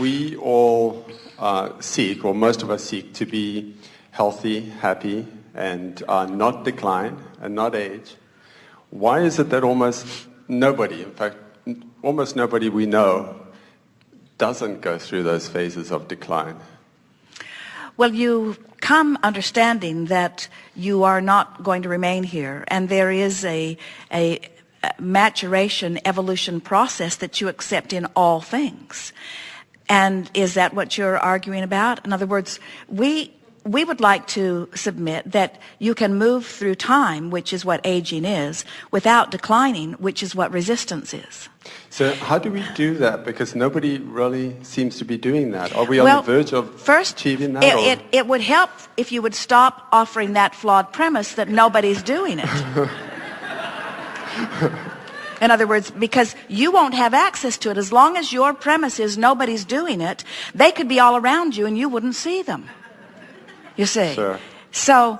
we all seek, or most of us seek, to be healthy, happy, and not decline and not age. Why is it that almost nobody, in fact, almost nobody we know, doesn't go through those phases of decline? Well, you come understanding that you are not going to remain here, and there is a maturation, evolution process that you accept in all things. And is that what you're arguing about? In other words, we would like to submit that you can move through time, which is what aging is, without declining, which is what resistance is. So how do we do that? Because nobody really seems to be doing that. Are we on the verge of achieving that? It would help if you would stop offering that flawed premise that nobody's doing it. In other words, because you won't have access to it. As long as your premise is nobody's doing it, they could be all around you and you wouldn't see them. You see? Sure. So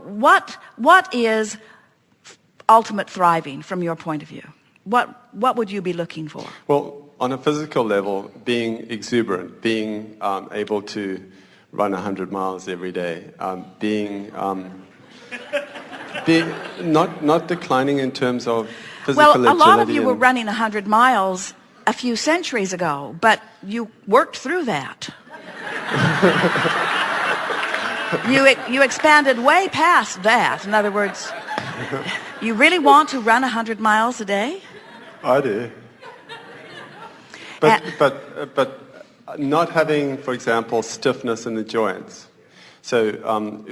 what is ultimate thriving from your point of view? What would you be looking for? Well, on a physical level, being exuberant, being able to run 100 miles every day, being not declining in terms of physical agility. Well, a lot of you were running 100 miles a few centuries ago, but you worked through that. You expanded way past that. In other words, you really want to run 100 miles a day? I do. But not having, for example, stiffness in the joints. So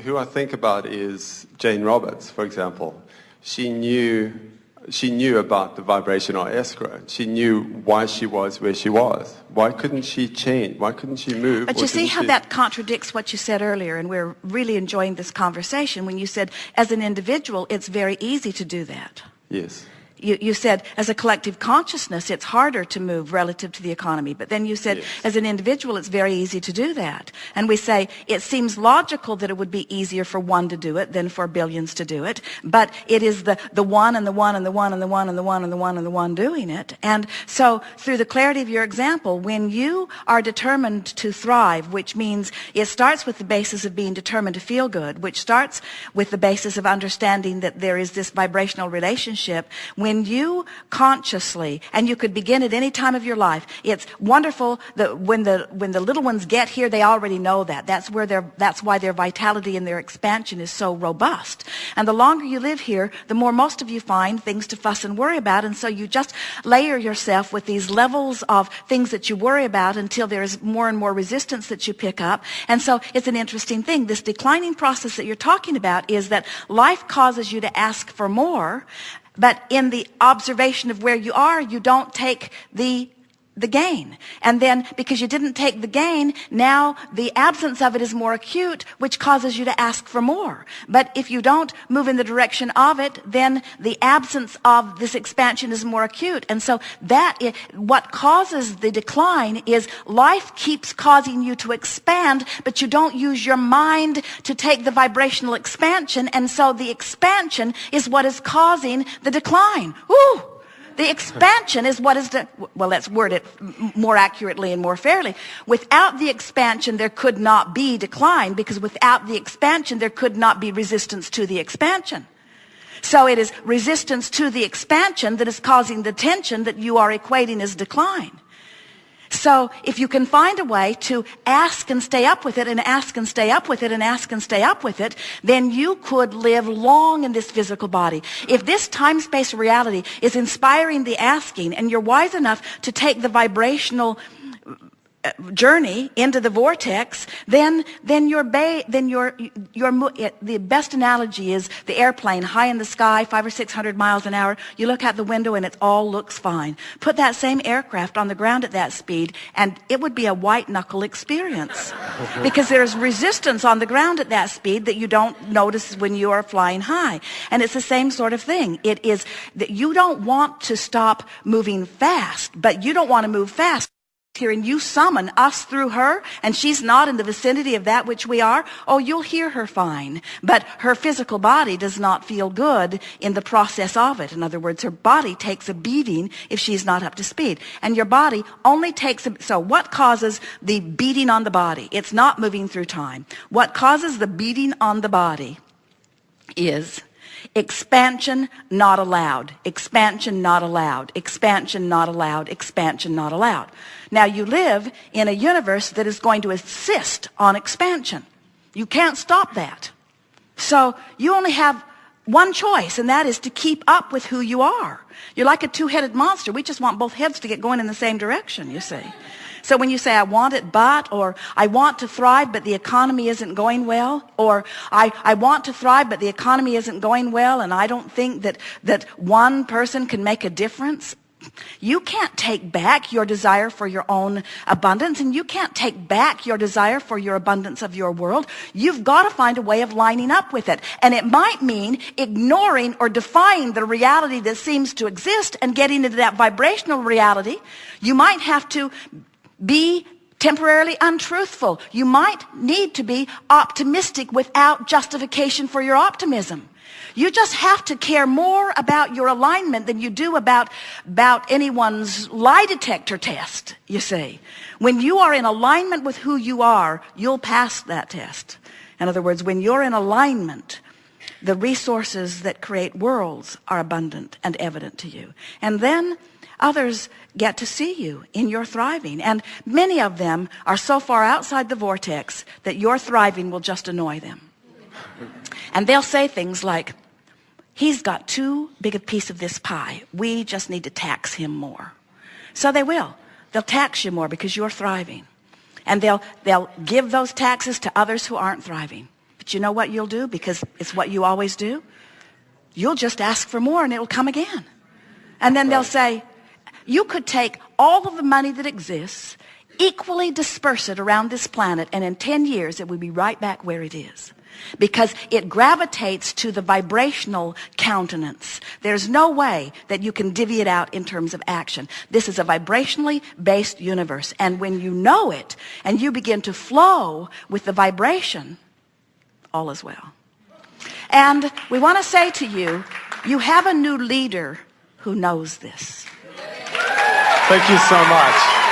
who I think about is Jane Roberts, for example. She knew about the vibrational escrow. She knew why she was where she was. Why couldn't she change? Why couldn't she move? But you see how that contradicts what you said earlier, and we're really enjoying this conversation when you said, as an individual, it's very easy to do that. Yes. You said, as a collective consciousness, it's harder to move relative to the economy. But then you said, yes, as an individual, it's very easy to do that. And we say, it seems logical that it would be easier for one to do it than for billions to do it. But it is the one and the one and the one and the one and the one and the one and the one doing it. And so, through the clarity of your example, when you are determined to thrive, which means it starts with the basis of being determined to feel good, which starts with the basis of understanding that there is this vibrational relationship. When you consciously, and you could begin at any time of your life, it's wonderful that when the little ones get here, they already know that. That's why their vitality and their expansion is so robust. And the longer you live here, the more most of you find things to fuss and worry about, and so you just layer yourself with these levels of things that you worry about until there's more and more resistance that you pick up. And so it's an interesting thing. This declining process that you're talking about is that life causes you to ask for more, but in the observation of where you are, you don't take the gain. And then because you didn't take the gain, now the absence of it is more acute, which causes you to ask for more. But if you don't move in the direction of it, then the absence of this expansion is more acute. And so what causes the decline is life keeps causing you to expand, but you don't use your mind to take the vibrational expansion. And so the expansion is what is causing the decline. Woo! The expansion is what is well, let's word it more accurately and more fairly. Without the expansion, there could not be decline, because without the expansion, there could not be resistance to the expansion. So it is resistance to the expansion that is causing the tension that you are equating as decline. So if you can find a way to ask and stay up with it, and ask and stay up with it, and ask and stay up with it, then you could live long in this physical body. If this time-space reality is inspiring the asking, and you're wise enough to take the vibrational journey into the vortex, then the best analogy is the airplane high in the sky, 500 or 600 miles an hour. You look out the window and it all looks fine. Put that same aircraft on the ground at that speed, and it would be a white knuckle experience, because there's resistance on the ground at that speed that you don't notice when you are flying high. And it's the same sort of thing. It is that you don't want to stop moving fast, but you don't want to move fast here and you summon us through her and she's not in the vicinity of that which we are, oh, you'll hear her fine. But her physical body does not feel good in the process of it. In other words, her body takes a beating if she's not up to speed. And your body only takes so what causes the beating on the body? It's not moving through time. What causes the beating on the body is expansion not allowed, expansion not allowed, expansion not allowed, expansion not allowed. Now you live in a universe that is going to insist on expansion. You can't stop that. So you only have one choice, and that is to keep up with who you are. You're like a two-headed monster. We just want both heads to get going in the same direction, you see. So when you say, I want it, but, or I want to thrive, but the economy isn't going well, or I want to thrive, but the economy isn't going well, and I don't think that one person can make a difference, you can't take back your desire for your own abundance, and you can't take back your desire for your abundance of your world. You've got to find a way of lining up with it. And it might mean ignoring or defying the reality that seems to exist and getting into that vibrational reality. You might have to be temporarily untruthful. You might need to be optimistic without justification for your optimism. You just have to care more about your alignment than you do about anyone's lie detector test, you see. When you are in alignment with who you are, you'll pass that test. In other words, when you're in alignment, the resources that create worlds are abundant and evident to you. And then others get to see you in your thriving. And many of them are so far outside the vortex that your thriving will just annoy them. And they'll say things like, he's got too big a piece of this pie. We just need to tax him more. So they will. They'll tax you more because you're thriving. And they'll give those taxes to others who aren't thriving. But you know what you'll do? Because it's what you always do. You'll just ask for more and it'll come again. And then they'll say, you could take all of the money that exists, equally disperse it around this planet, and in 10 years it will be right back where it is. Because it gravitates to the vibrational countenance. There's no way that you can divvy it out in terms of action. This is a vibrationally based universe. And when you know it and you begin to flow with the vibration, all is well. And we want to say to you, you have a new leader who knows this. Thank you so much.